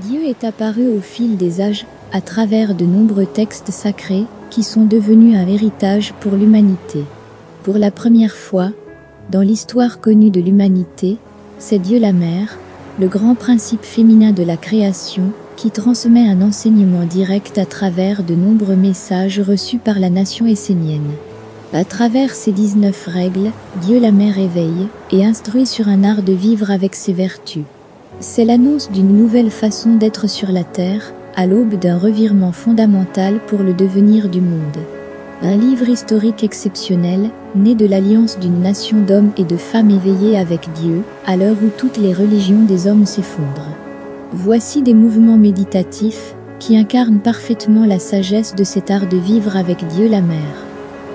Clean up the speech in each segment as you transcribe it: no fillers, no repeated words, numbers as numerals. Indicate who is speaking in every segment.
Speaker 1: Dieu est apparu au fil des âges, à travers de nombreux textes sacrés, qui sont devenus un héritage pour l'humanité. Pour la première fois, dans l'histoire connue de l'humanité, c'est Dieu la Mère, le grand principe féminin de la création, qui transmet un enseignement direct à travers de nombreux messages reçus par la nation essénienne. À travers ces 19 règles, Dieu la Mère éveille et instruit sur un art de vivre avec ses vertus. C'est l'annonce d'une nouvelle façon d'être sur la terre, à l'aube d'un revirement fondamental pour le devenir du monde. Un livre historique exceptionnel, né de l'alliance d'une nation d'hommes et de femmes éveillés avec Dieu, à l'heure où toutes les religions des hommes s'effondrent. Voici des mouvements méditatifs, qui incarnent parfaitement la sagesse de cet art de vivre avec Dieu la Mère.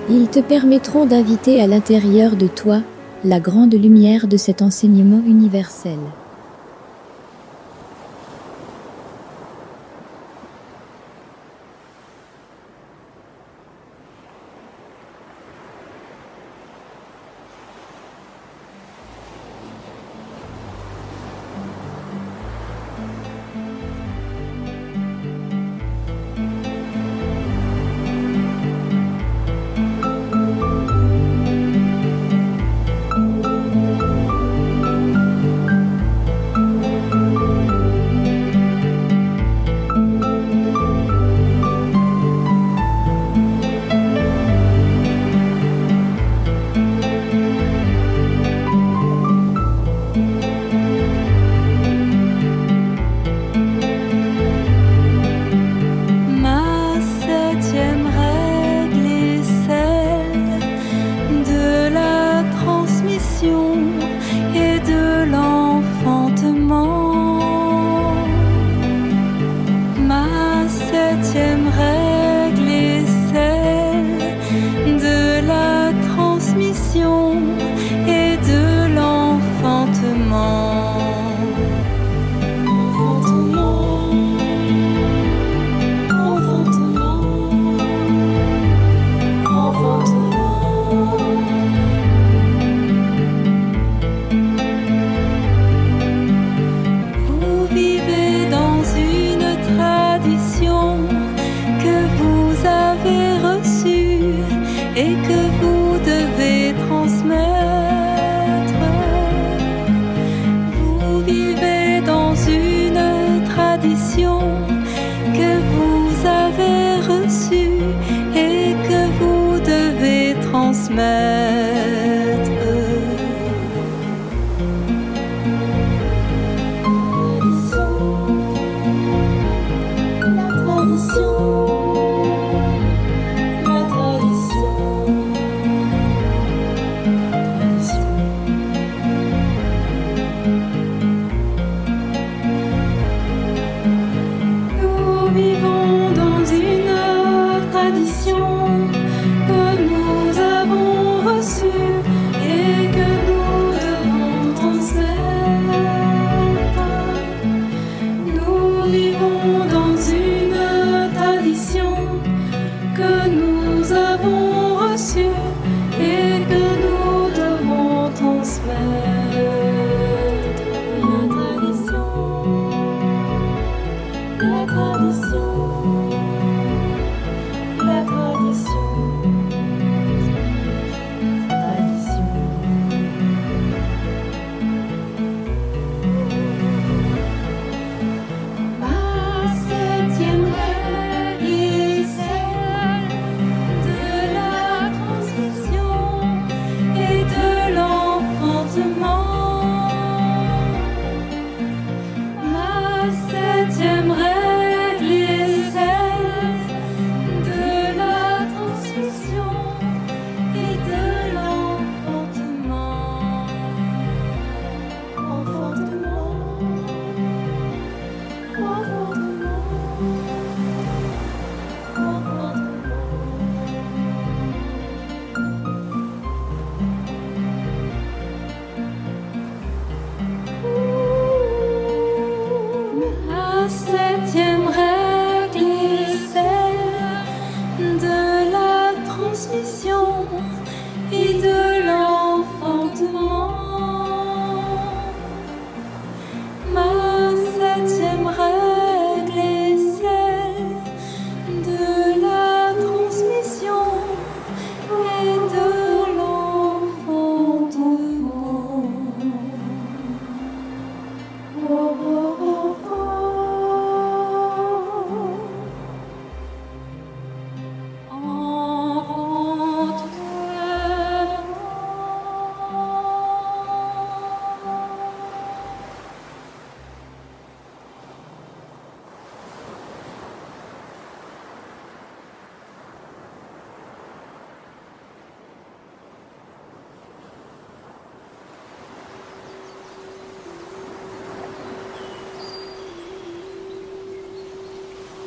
Speaker 1: Ils te permettront d'inviter à l'intérieur de toi, la grande lumière de cet enseignement universel.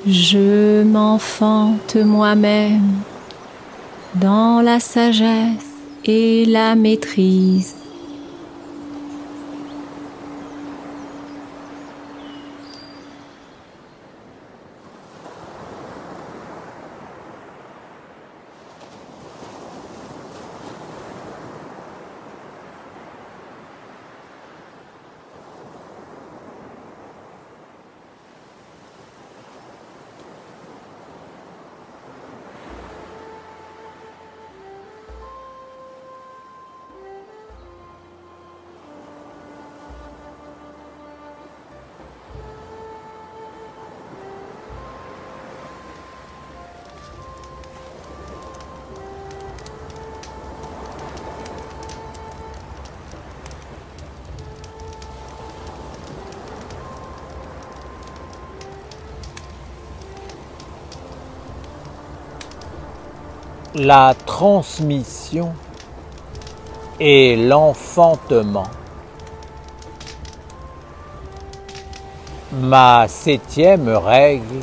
Speaker 2: Je m'enfante moi-même dans la sagesse et la maîtrise.
Speaker 3: La transmission et l'enfantement. Ma 7e règle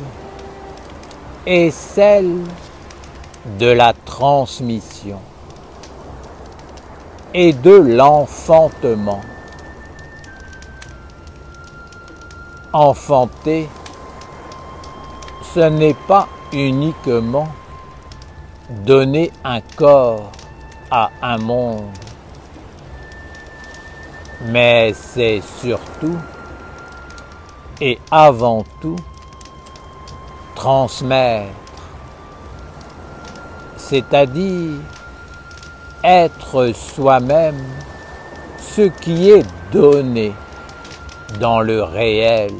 Speaker 3: est celle de la transmission et de l'enfantement. Enfanter, ce n'est pas uniquement donner un corps à un monde, mais c'est surtout et avant tout transmettre, c'est-à-dire être soi-même ce qui est donné dans le réel.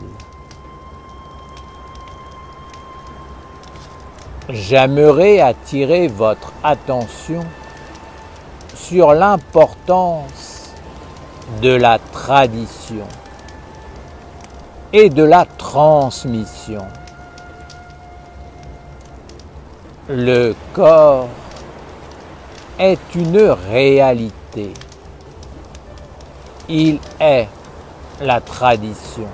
Speaker 3: J'aimerais attirer votre attention sur l'importance de la tradition et de la transmission. Le corps est une réalité. Il est la tradition,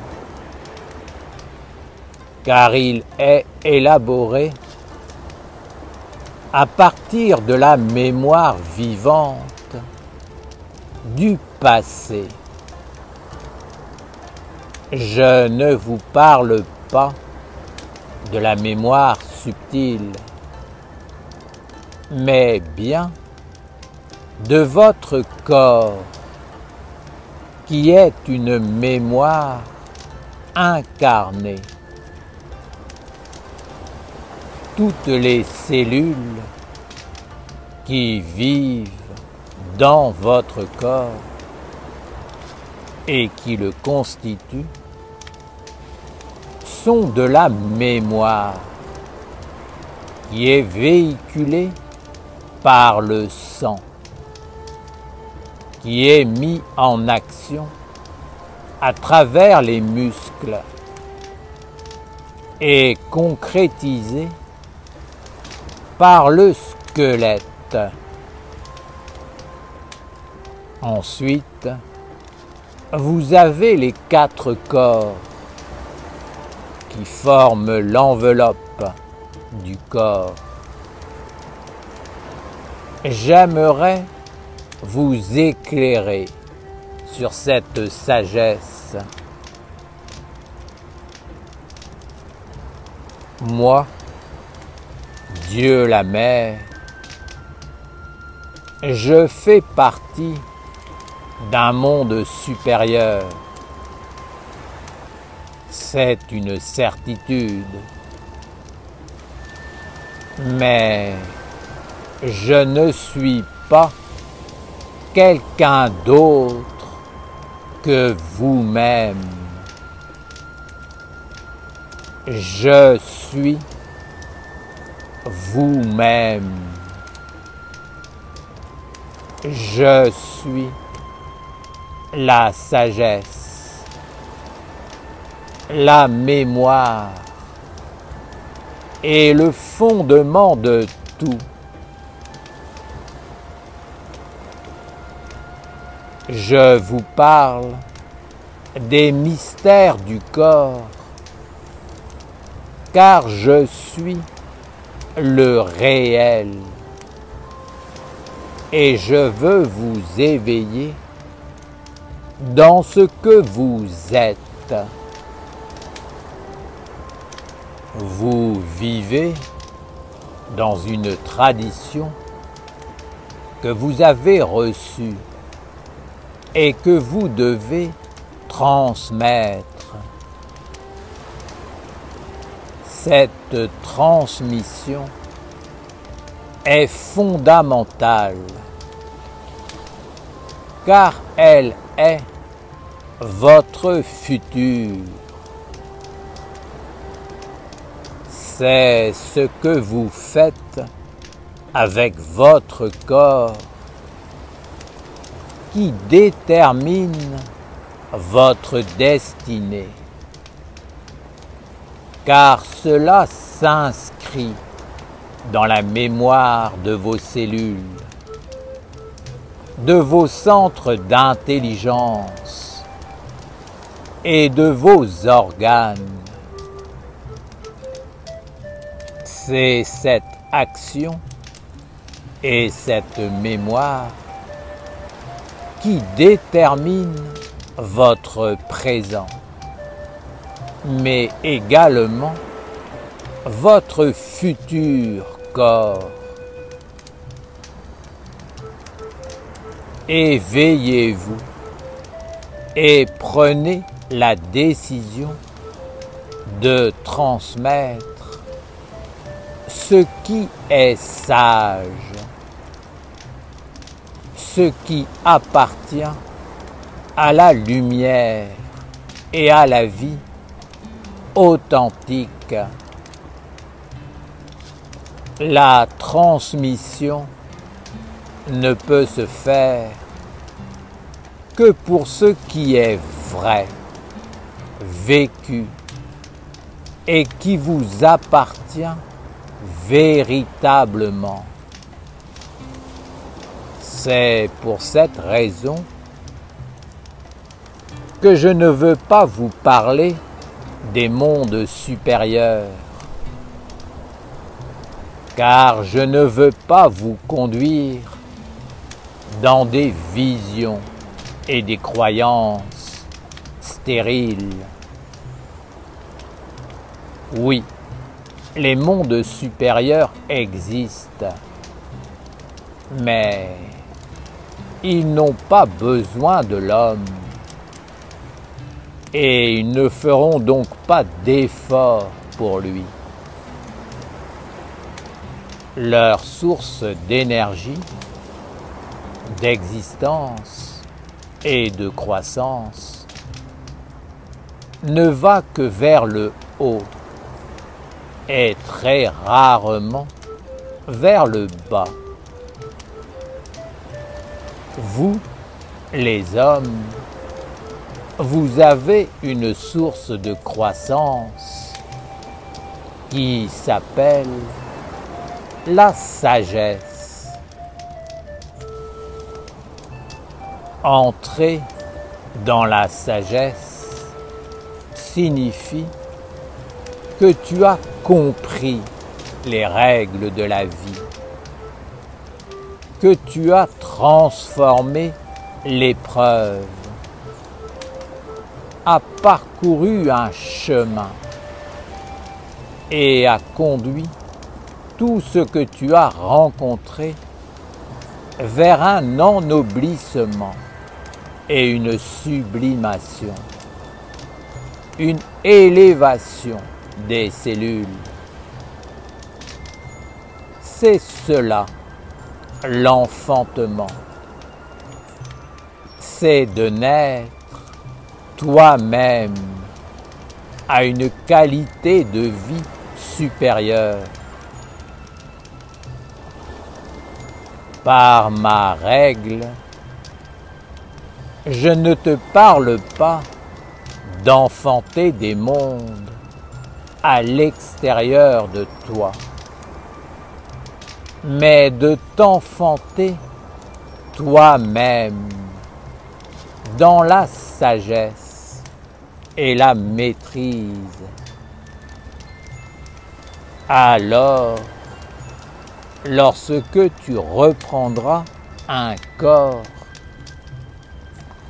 Speaker 3: car il est élaboré à partir de la mémoire vivante du passé. Je ne vous parle pas de la mémoire subtile, mais bien de votre corps, qui est une mémoire incarnée. Toutes les cellules qui vivent dans votre corps et qui le constituent sont de la mémoire qui est véhiculée par le sang, qui est mis en action à travers les muscles et concrétisé par le squelette. Ensuite, vous avez les 4 corps qui forment l'enveloppe du corps. J'aimerais vous éclairer sur cette sagesse. Moi, Dieu la Mère, je fais partie d'un monde supérieur. C'est une certitude. Mais je ne suis pas quelqu'un d'autre que vous-même. Je suis vous-même. Je suis la sagesse, la mémoire et le fondement de tout. Je vous parle des mystères du corps, car je suis le réel et je veux vous éveiller dans ce que vous êtes. Vous vivez dans une tradition que vous avez reçue et que vous devez transmettre. Cette transmission est fondamentale car elle est votre futur. C'est ce que vous faites avec votre corps qui détermine votre destinée, car cela s'inscrit dans la mémoire de vos cellules, de vos centres d'intelligence et de vos organes. C'est cette action et cette mémoire qui détermine votre présent, mais également votre futur corps. Éveillez-vous et prenez la décision de transmettre ce qui est sage, ce qui appartient à la lumière et à la vie authentique. La transmission ne peut se faire que pour ce qui est vrai, vécu et qui vous appartient véritablement. C'est pour cette raison que je ne veux pas vous parler des mondes supérieurs, car je ne veux pas vous conduire dans des visions et des croyances stériles. Oui, les mondes supérieurs existent, mais ils n'ont pas besoin de l'homme et ils ne feront donc pas d'efforts pour lui. Leur source d'énergie, d'existence et de croissance ne va que vers le haut et très rarement vers le bas. Vous, les hommes, vous avez une source de croissance qui s'appelle la sagesse. Entrer dans la sagesse signifie que tu as compris les règles de la vie, que tu as transformé l'épreuve, a parcouru un chemin et a conduit tout ce que tu as rencontré vers un ennoblissement et une sublimation, une élévation des cellules. C'est cela, l'enfantement. C'est de naître toi-même à une qualité de vie supérieure. Par ma règle, je ne te parle pas d'enfanter des mondes à l'extérieur de toi, mais de t'enfanter toi-même dans la sagesse et la maîtrise. Alors, lorsque tu reprendras un corps,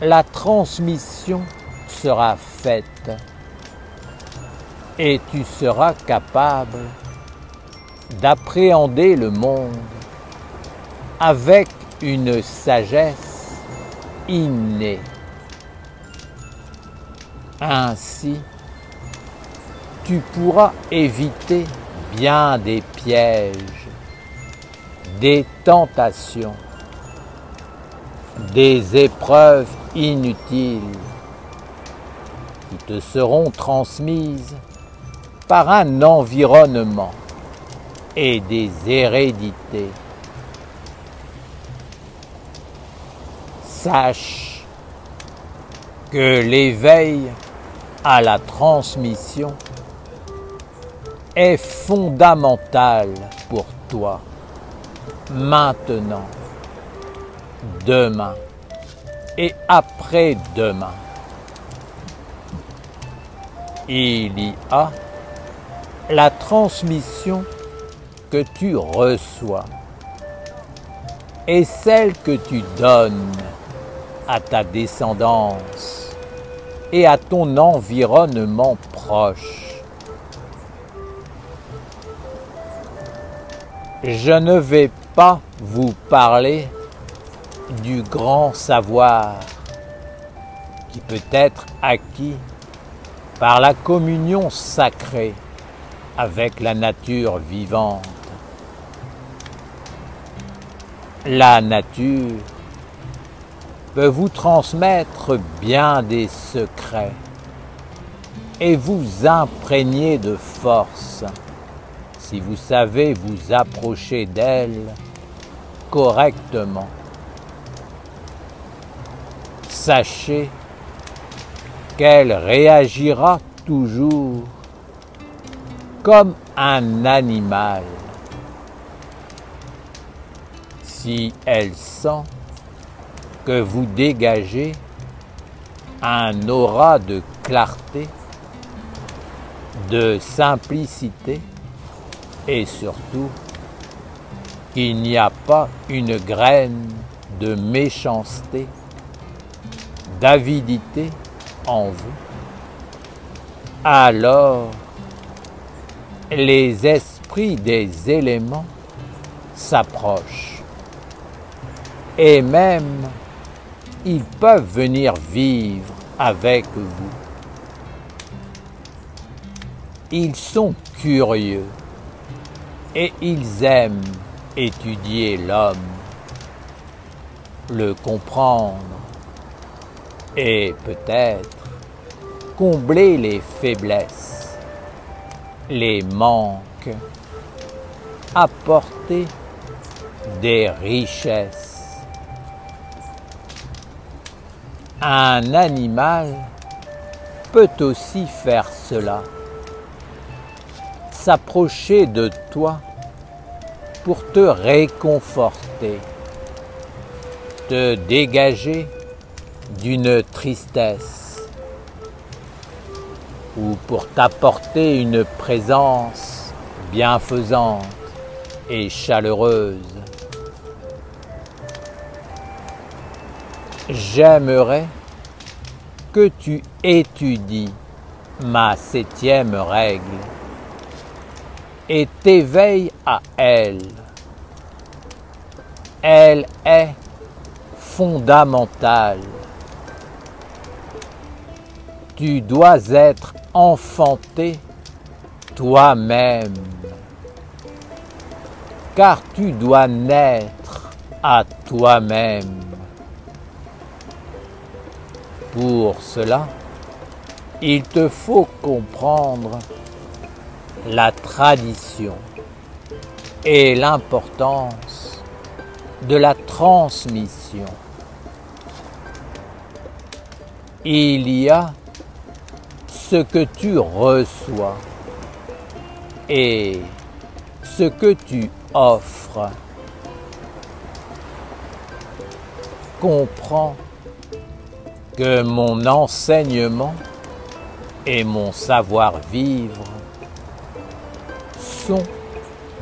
Speaker 3: la transmission sera faite et tu seras capable d'appréhender le monde avec une sagesse innée. Ainsi, tu pourras éviter bien des pièges, des tentations, des épreuves inutiles qui te seront transmises par un environnement et des hérédités. Sache que l'éveil à la transmission est fondamental pour toi, maintenant, demain et après-demain. Il y a la transmission que tu reçois et celle que tu donnes à ta descendance et à ton environnement proche. Je ne vais pas vous parler du grand savoir qui peut être acquis par la communion sacrée avec la nature vivante. La nature peut vous transmettre bien des secrets et vous imprégner de force si vous savez vous approcher d'elle correctement. Sachez qu'elle réagira toujours comme un animal. Si elle sent que vous dégagez un aura de clarté, de simplicité et surtout qu'il n'y a pas une graine de méchanceté, d'avidité en vous, alors les esprits des éléments s'approchent et même ils peuvent venir vivre avec vous. Ils sont curieux et ils aiment étudier l'homme, le comprendre et peut-être combler les faiblesses, les manques, apporter des richesses. Un animal peut aussi faire cela, s'approcher de toi pour te réconforter, te dégager d'une tristesse ou pour t'apporter une présence bienfaisante et chaleureuse. J'aimerais que tu étudies ma 7e règle et t'éveilles à elle. Elle est fondamentale. Tu dois être enfanté toi-même, car tu dois naître à toi-même. Pour cela, il te faut comprendre la tradition et l'importance de la transmission. Il y a ce que tu reçois et ce que tu offres. Comprends que mon enseignement et mon savoir-vivre sont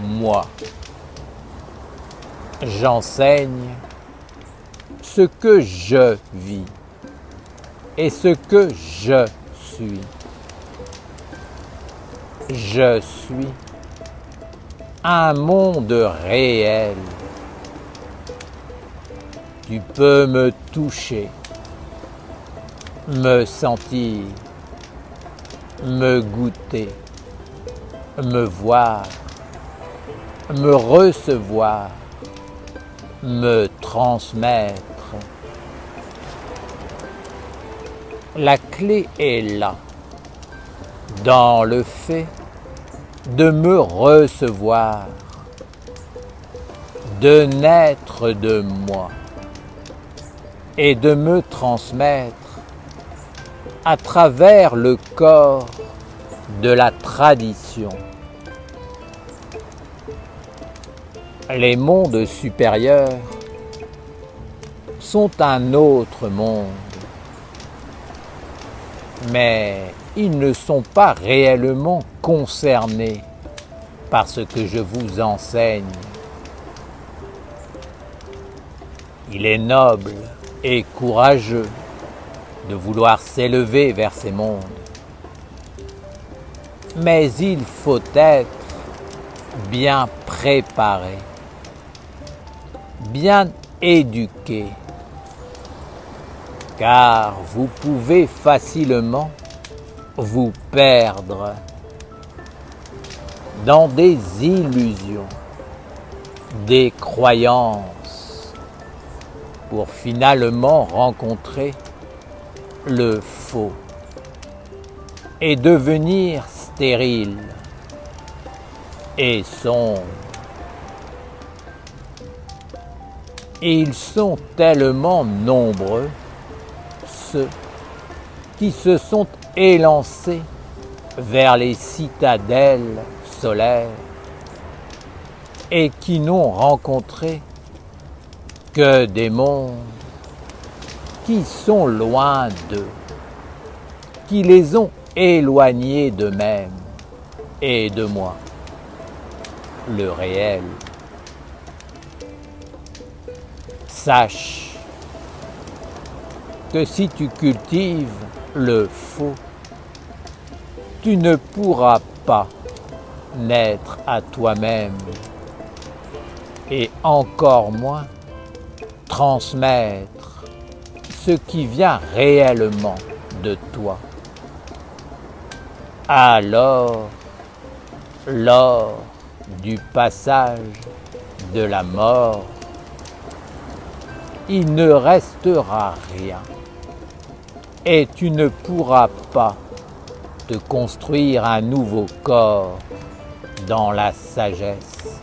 Speaker 3: moi. J'enseigne ce que je vis et ce que je suis. Je suis un monde réel. Tu peux me toucher, me sentir, me goûter, me voir, me recevoir, me transmettre. La clé est là, dans le fait de me recevoir, de naître de moi et de me transmettre à travers le corps de la tradition. Les mondes supérieurs sont un autre monde, mais ils ne sont pas réellement concernés par ce que je vous enseigne. Il est noble et courageux de vouloir s'élever vers ces mondes, mais il faut être bien préparé, bien éduqué, car vous pouvez facilement vous perdre dans des illusions, des croyances, pour finalement rencontrer le faux et devenir stérile et sombre. Et ils sont tellement nombreux, ceux qui se sont élancés vers les citadelles solaires et qui n'ont rencontré que des mondes qui sont loin d'eux, qui les ont éloignés d'eux-mêmes et de moi, le réel. Sache que si tu cultives le faux, tu ne pourras pas naître à toi-même et encore moins transmettre ce qui vient réellement de toi. Alors, lors du passage de la mort, il ne restera rien et tu ne pourras pas te construire un nouveau corps dans la sagesse.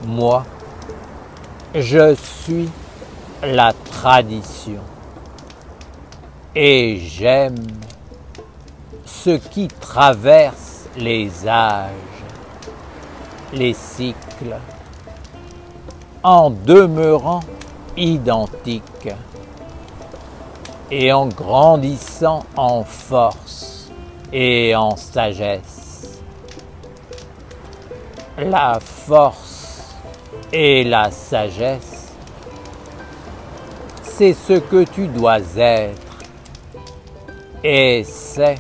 Speaker 3: Moi, je suis la tradition et j'aime ce qui traverse les âges, les cycles, en demeurant identique et en grandissant en force et en sagesse. La force et la sagesse, c'est ce que tu dois être et c'est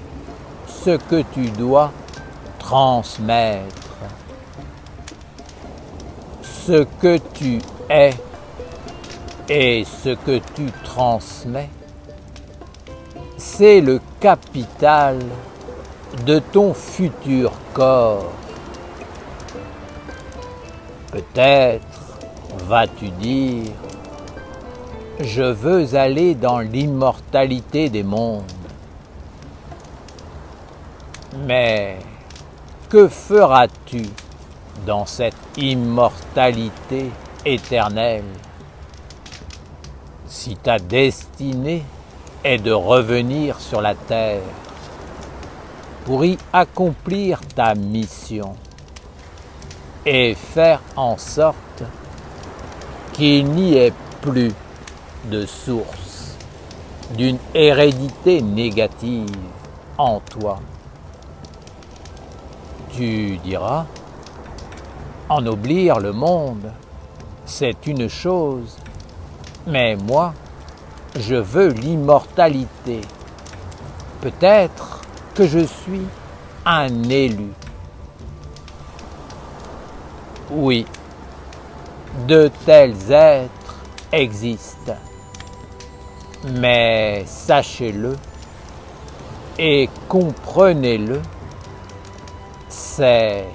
Speaker 3: ce que tu dois transmettre. Ce que tu es et ce que tu transmets, c'est le capital de ton futur corps. Peut-être vas-tu dire, je veux aller dans l'immortalité des mondes. Mais que feras-tu dans cette immortalité éternelle si ta destinée est de revenir sur la terre pour y accomplir ta mission et faire en sorte qu'il n'y ait plus de source d'une hérédité négative en toi Tu diras, ennoblir le monde, c'est une chose, mais moi, je veux l'immortalité. Peut-être que je suis un élu. Oui, de tels êtres existent, mais sachez-le et comprenez-le, c'est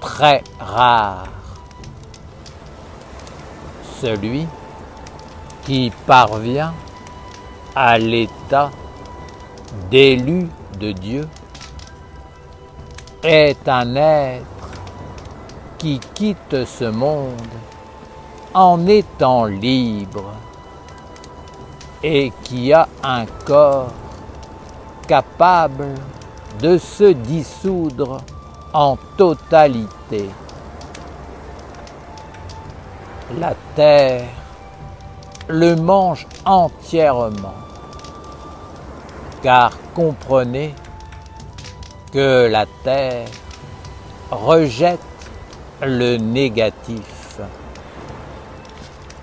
Speaker 3: très rare. Celui qui parvient à l'état d'élu de Dieu est un être qui quitte ce monde en étant libre et qui a un corps capable de se dissoudre en totalité. La terre le mange entièrement, car comprenez que la terre rejette le négatif.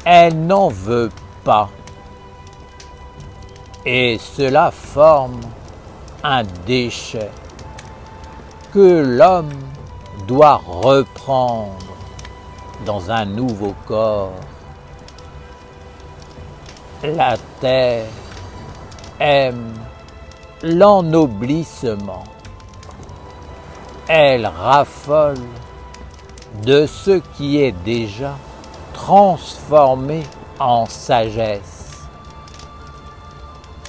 Speaker 3: Elle n'en veut pas. Et cela forme un déchet que l'homme doit reprendre dans un nouveau corps. La terre aime l'ennoblissement. Elle raffole de ce qui est déjà transformé en sagesse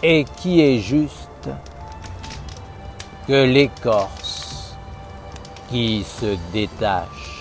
Speaker 3: et qui est juste que l'écorce qui se détache.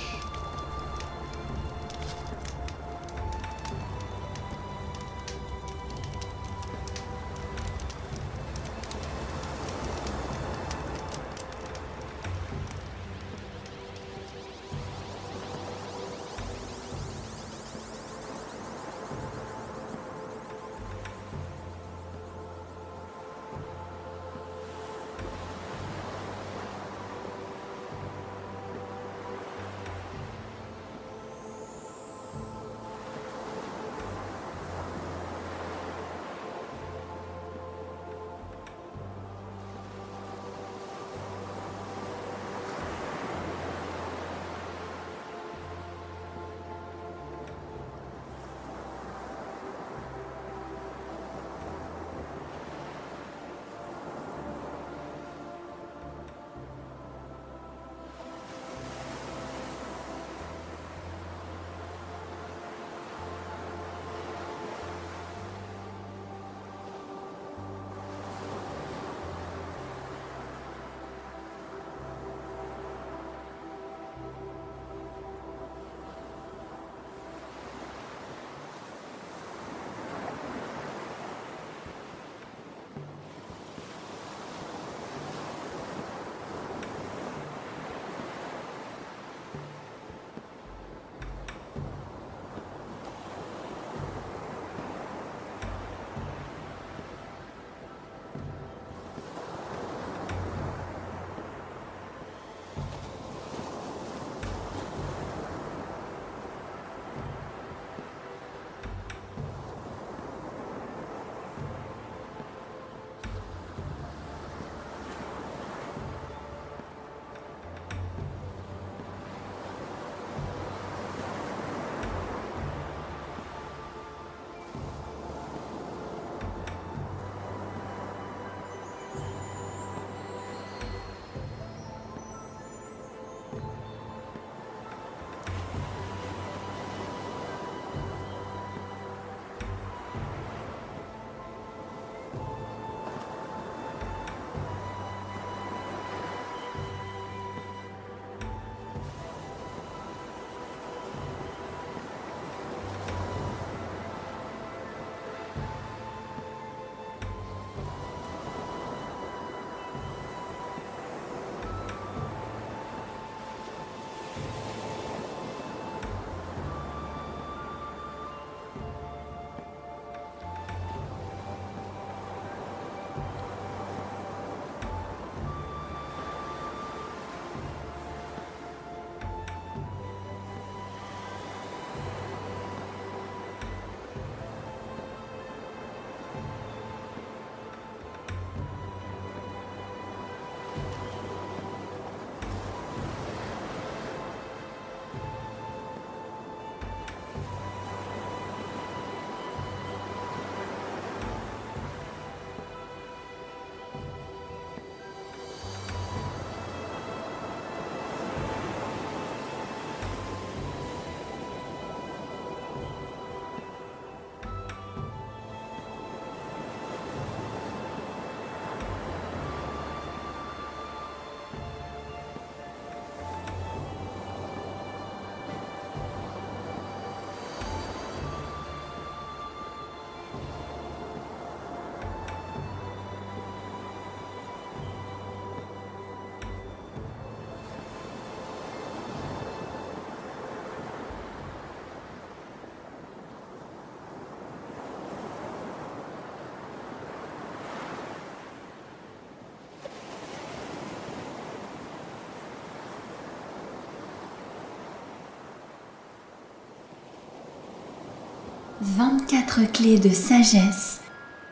Speaker 4: 24 clés de sagesse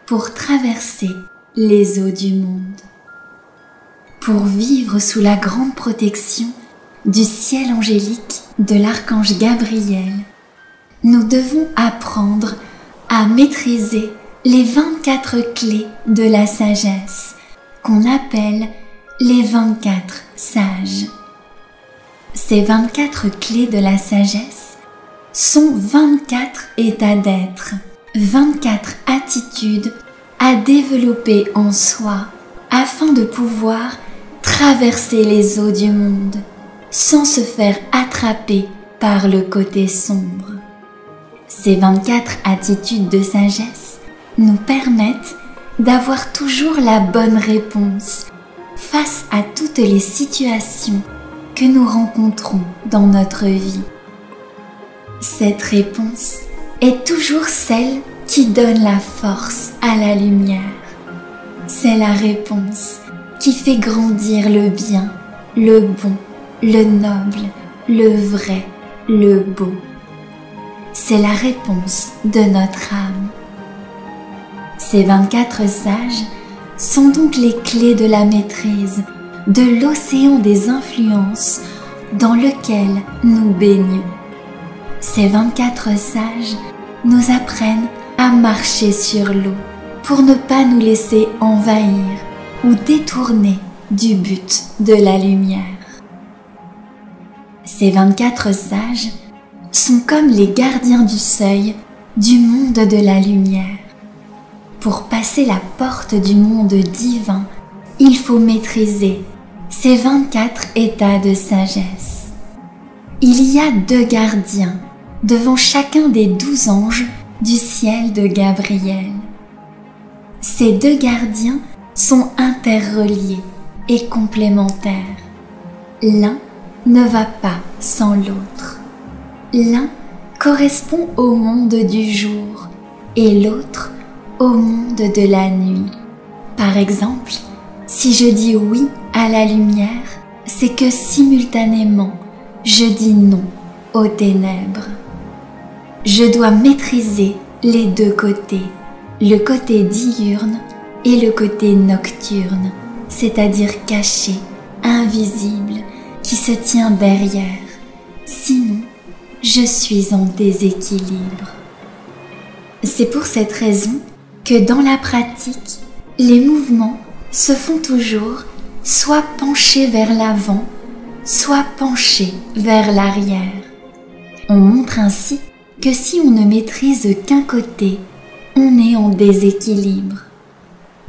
Speaker 4: pour traverser les eaux du monde. Pour vivre sous la grande protection du ciel angélique de l'archange Gabriel, nous devons apprendre à maîtriser les 24 clés de la sagesse qu'on appelle les 24 sages. Ces 24 clés de la sagesse sont 24 états d'être, 24 attitudes à développer en soi afin de pouvoir traverser les eaux du monde sans se faire attraper par le côté sombre. Ces 24 attitudes de sagesse nous permettent d'avoir toujours la bonne réponse face à toutes les situations que nous rencontrons dans notre vie. Cette réponse est toujours celle qui donne la force à la lumière. C'est la réponse qui fait grandir le bien, le bon, le noble, le vrai, le beau. C'est la réponse de notre âme. Ces 24 sages sont donc les clés de la maîtrise de l'océan des influences dans lequel nous baignons. Ces 24 sages nous apprennent à marcher sur l'eau pour ne pas nous laisser envahir ou détourner du but de la lumière. Ces 24 sages sont comme les gardiens du seuil du monde de la lumière. Pour passer la porte du monde divin, il faut maîtriser ces 24 états de sagesse. Il y a 2 gardiens devant chacun des 12 anges du ciel de Gabriel. Ces 2 gardiens sont interreliés et complémentaires. L'un ne va pas sans l'autre. L'un correspond au monde du jour et l'autre au monde de la nuit. Par exemple, si je dis oui à la lumière, c'est que simultanément, je dis non aux ténèbres. Je dois maîtriser les 2 côtés, le côté diurne et le côté nocturne, c'est-à-dire caché, invisible, qui se tient derrière. Sinon, je suis en déséquilibre. C'est pour cette raison que dans la pratique, les mouvements se font toujours soit penchés vers l'avant, soit penchés vers l'arrière. On montre ainsi que si on ne maîtrise qu'un côté, on est en déséquilibre.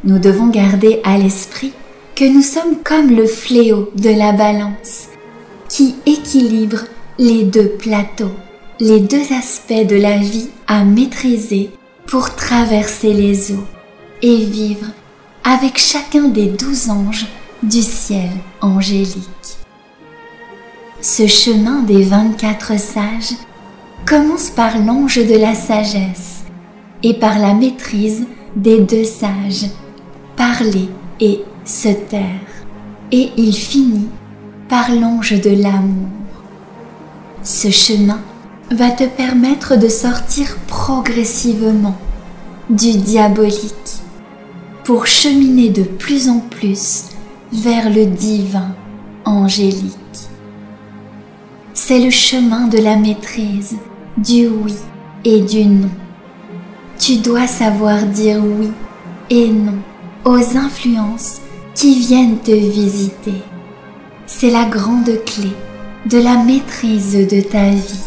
Speaker 4: Nous devons garder à l'esprit que nous sommes comme le fléau de la balance, qui équilibre les 2 plateaux, les 2 aspects de la vie à maîtriser pour traverser les eaux et vivre avec chacun des 12 anges du ciel angélique. Ce chemin des 24 sages commence par l'ange de la sagesse et par la maîtrise des 2 sages, parler et se taire, et il finit par l'ange de l'amour. Ce chemin va te permettre de sortir progressivement du diabolique pour cheminer de plus en plus vers le divin angélique. C'est le chemin de la maîtrise, du oui et du non. Tu dois savoir dire oui et non aux influences qui viennent te visiter. C'est la grande clé de la maîtrise de ta vie.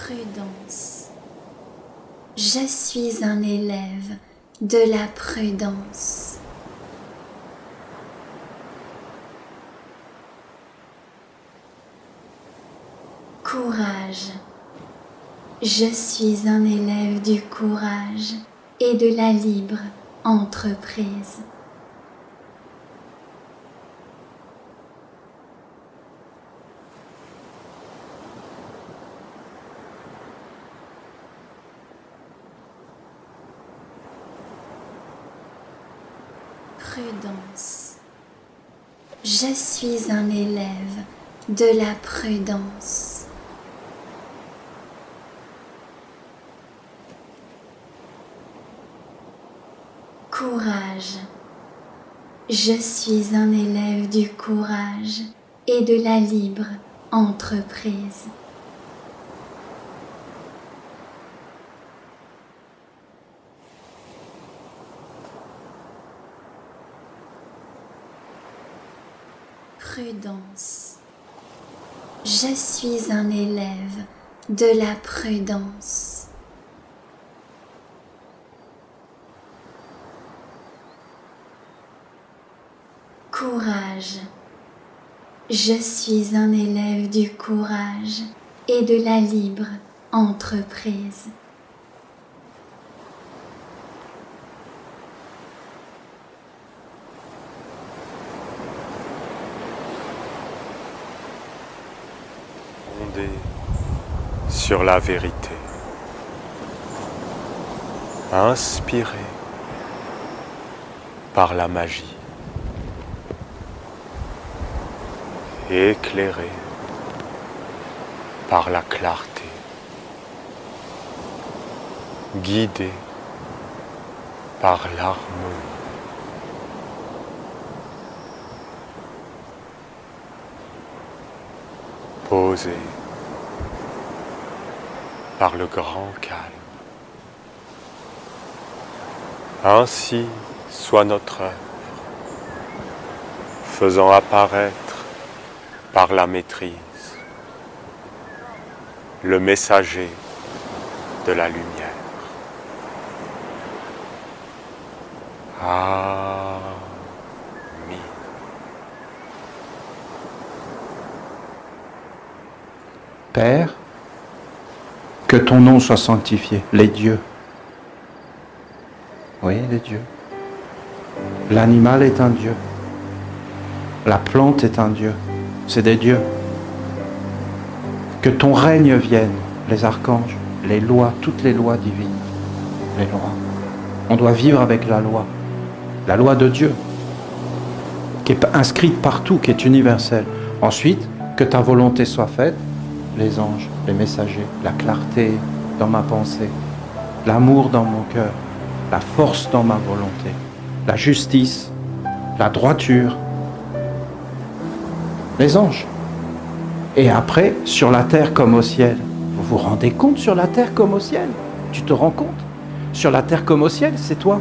Speaker 4: Prudence. Je suis un élève de la prudence. Courage. Je suis un élève du courage et de la libre entreprise. Prudence. Je suis un élève de la prudence. Courage. Je suis un élève du courage et de la libre entreprise. Prudence. Je suis un élève de la prudence. Courage. Je suis un élève du courage et de la libre entreprise.
Speaker 5: Fondé sur la vérité, inspiré par la magie, éclairé par la clarté, guidé par l'harmonie. Posé par le grand calme. Ainsi soit notre œuvre, faisant apparaître par la maîtrise le messager de la lumière. Amen.
Speaker 6: Père, que ton nom soit sanctifié, les dieux. Oui, les dieux. L'animal est un dieu. La plante est un dieu. C'est des dieux. Que ton règne vienne, les archanges, les lois, toutes les lois divines. Les lois. On doit vivre avec la loi de Dieu, qui est inscrite partout, qui est universelle. Ensuite, que ta volonté soit faite, les anges, les messagers, la clarté dans ma pensée, l'amour dans mon cœur, la force dans ma volonté, la justice, la droiture, les anges. Et après, sur la terre comme au ciel. Vous vous rendez compte, sur la terre comme au ciel? Tu te rends compte? Sur la terre comme au ciel, c'est toi.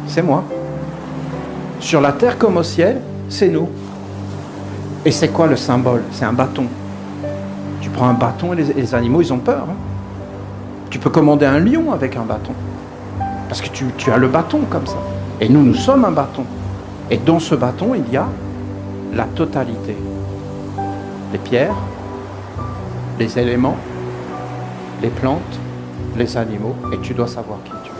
Speaker 6: C'est moi. Sur la terre comme au ciel, c'est nous. Et c'est quoi le symbole? C'est un bâton. Tu prends un bâton et les animaux, ils ont peur. Hein. Tu peux commander un lion avec un bâton. Parce que tu as le bâton comme ça. Et nous sommes un bâton. Et dans ce bâton, il y a la totalité. Les pierres, les éléments, les plantes, les animaux. Et tu dois savoir qui tu es.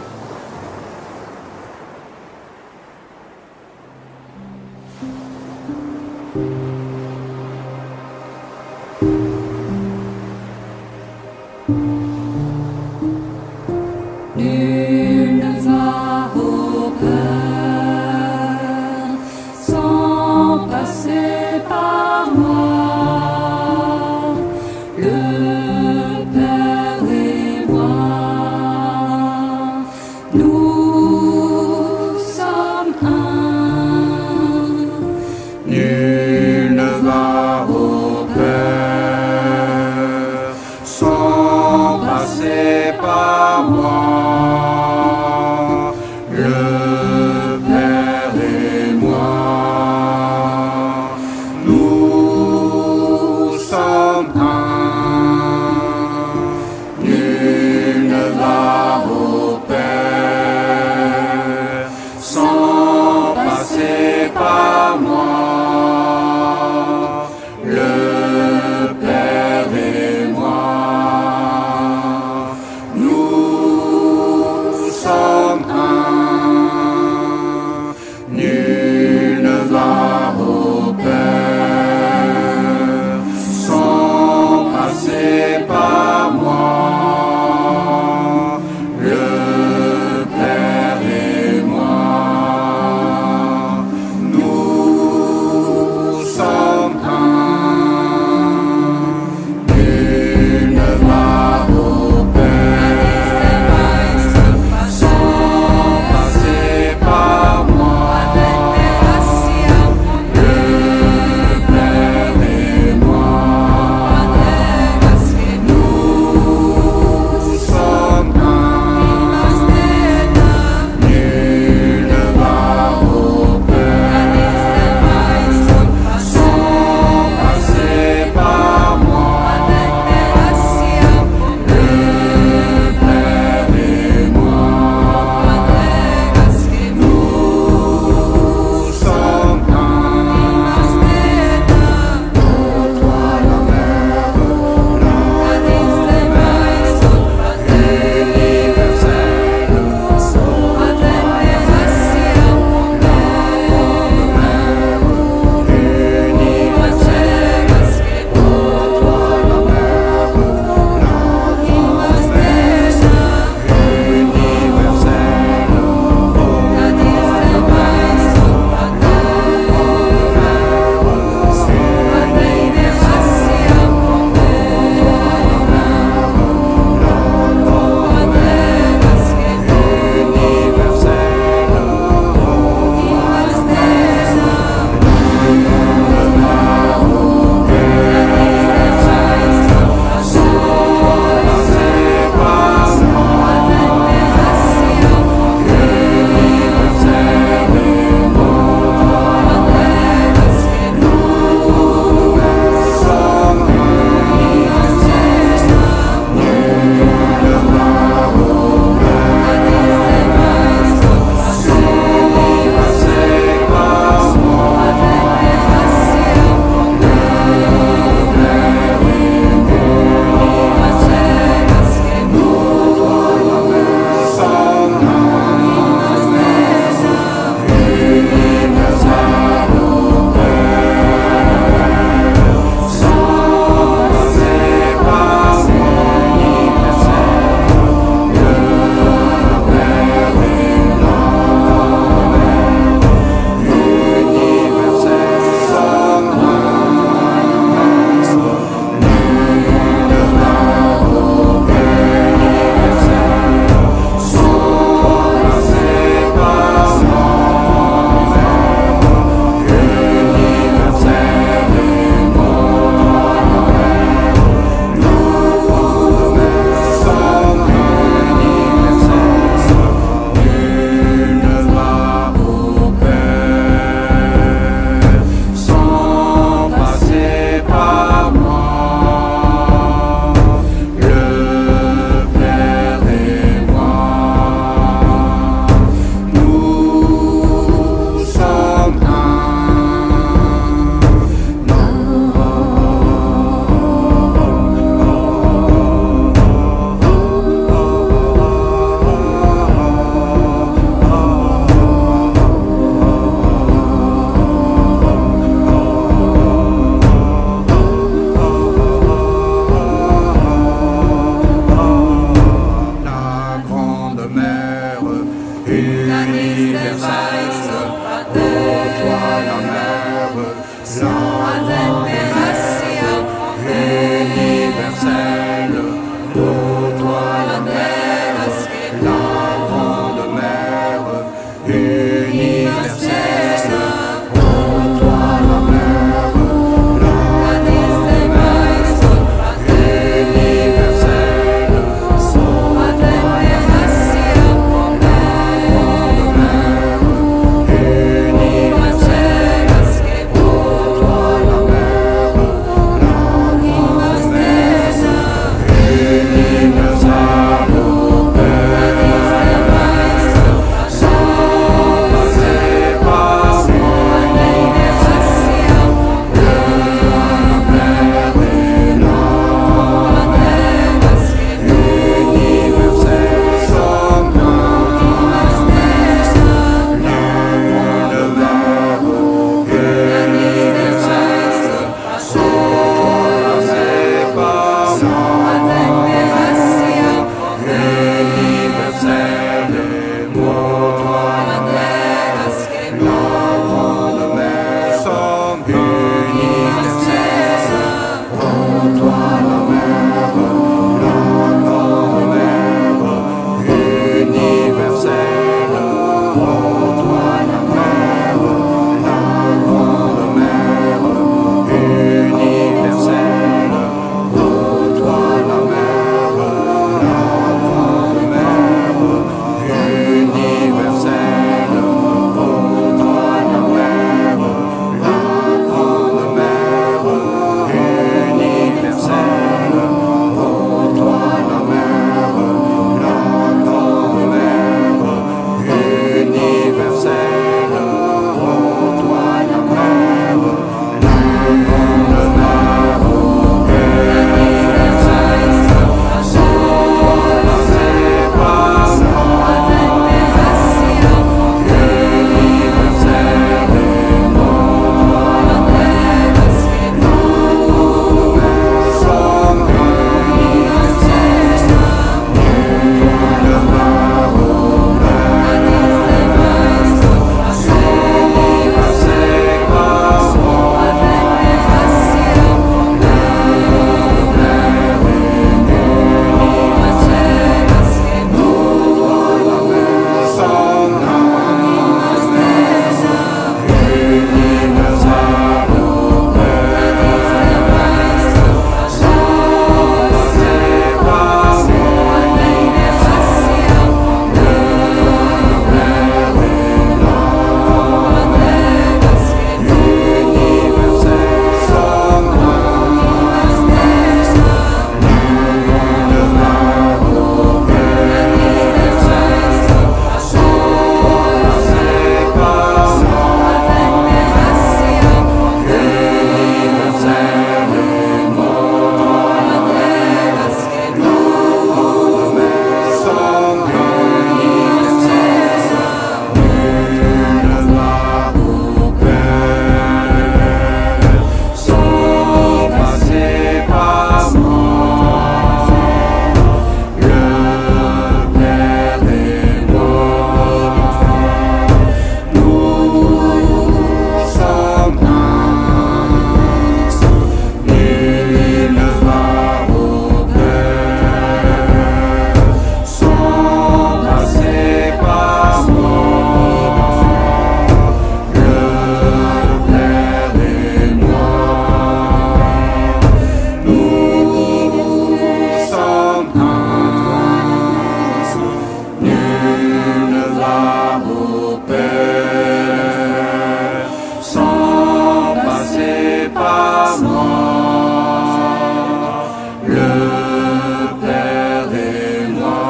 Speaker 7: Père et moi,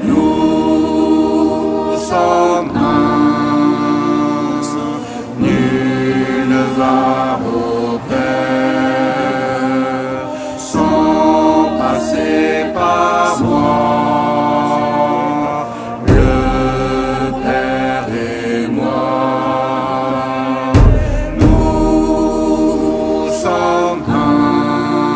Speaker 7: nous sommes un, nul ne va au Père sans passer par moi. Le Père et moi, nous sommes un.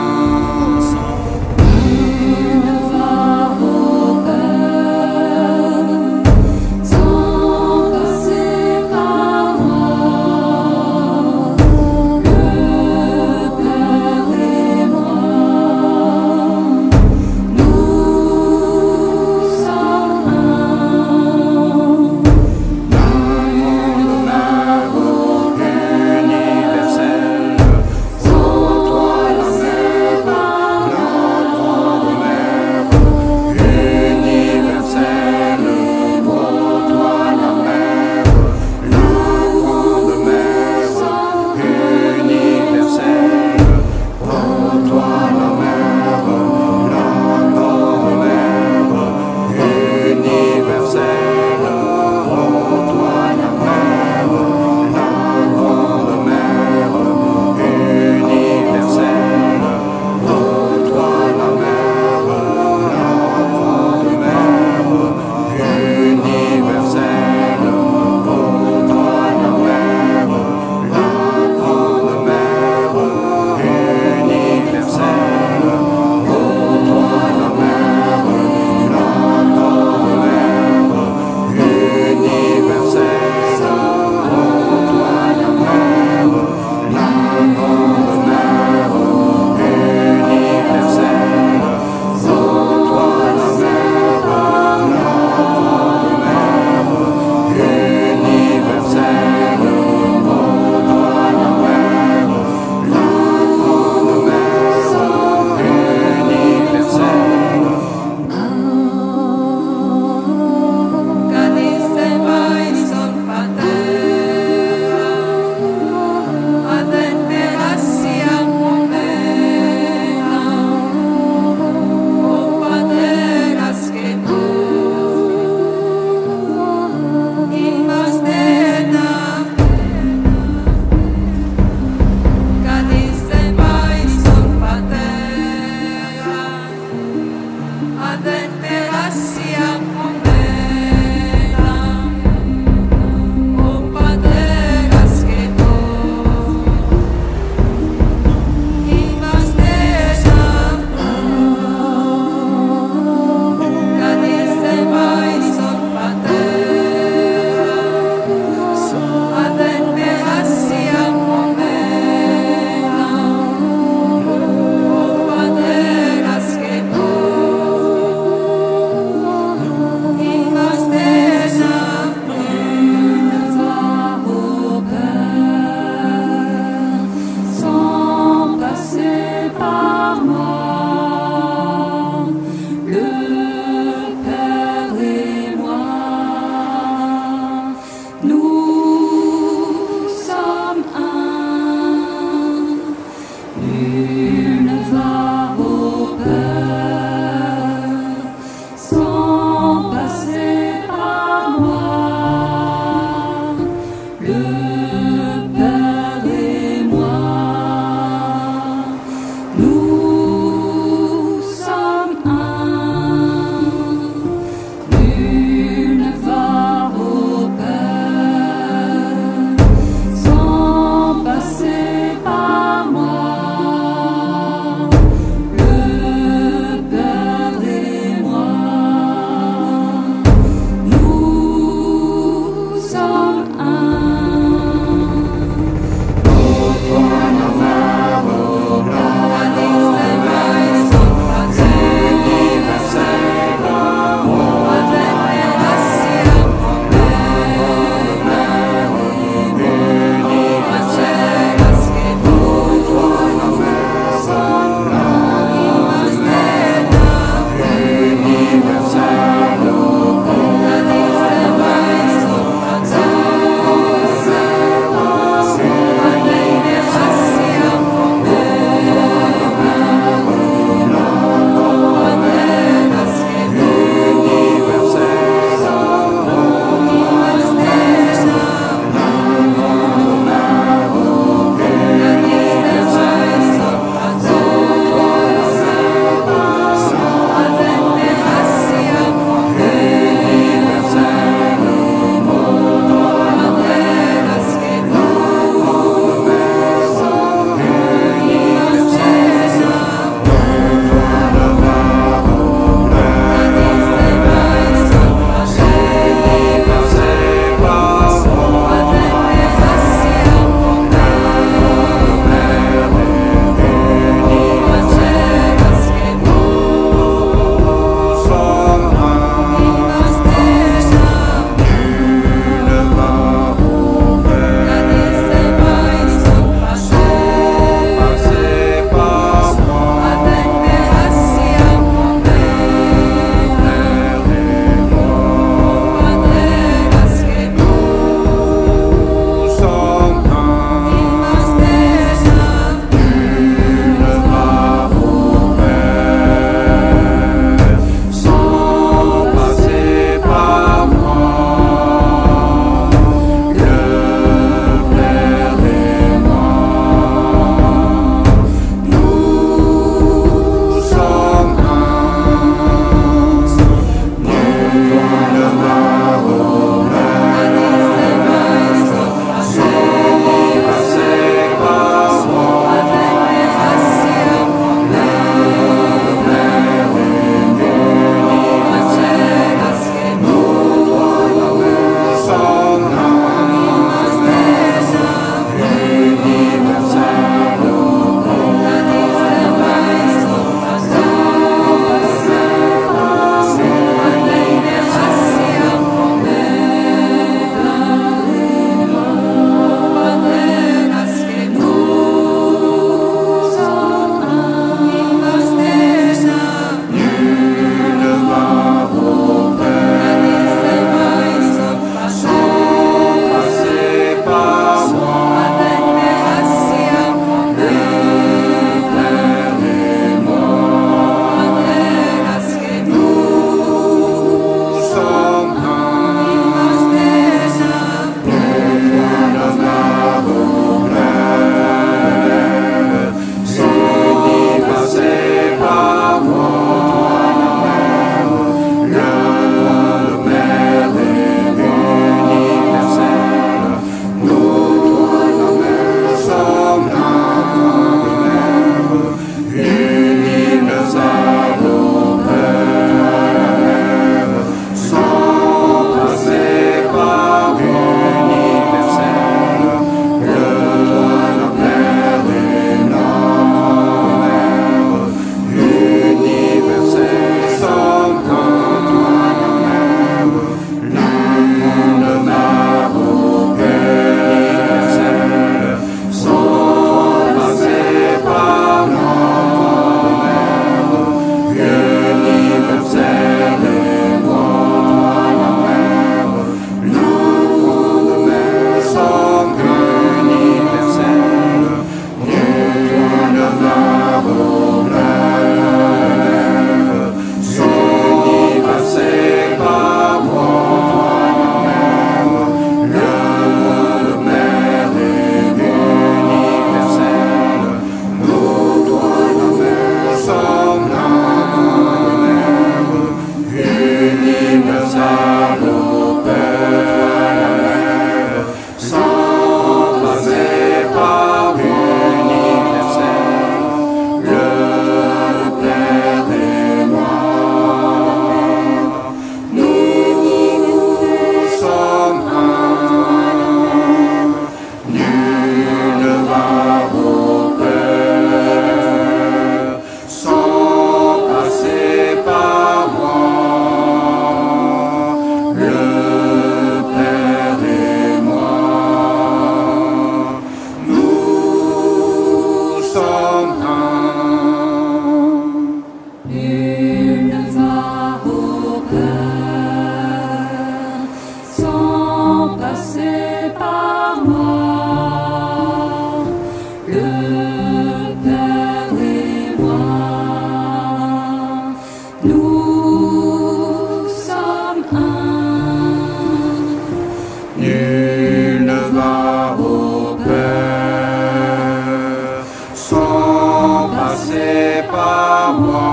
Speaker 7: passer par moi.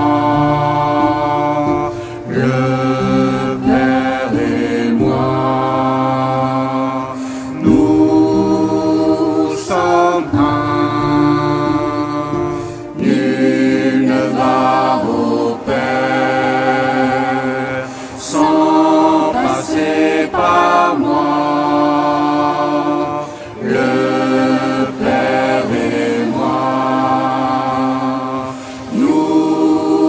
Speaker 7: Le Père et moi, nous sommes un. Nul ne va au Père sans passer par moi. Le Père et moi, nous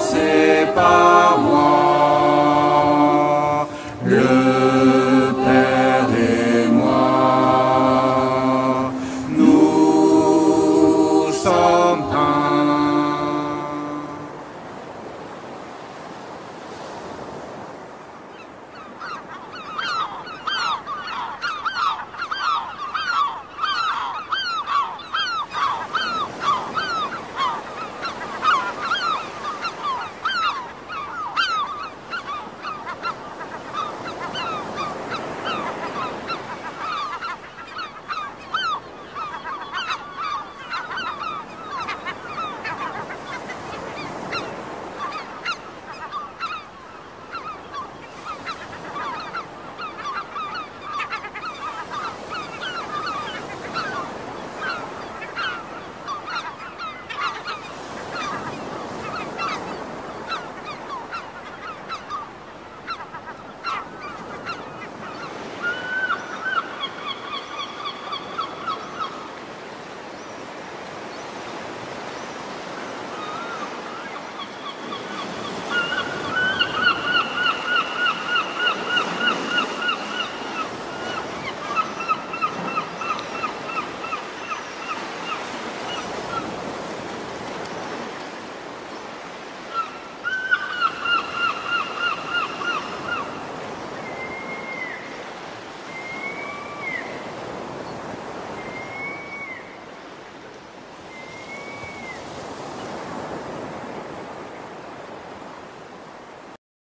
Speaker 7: passer par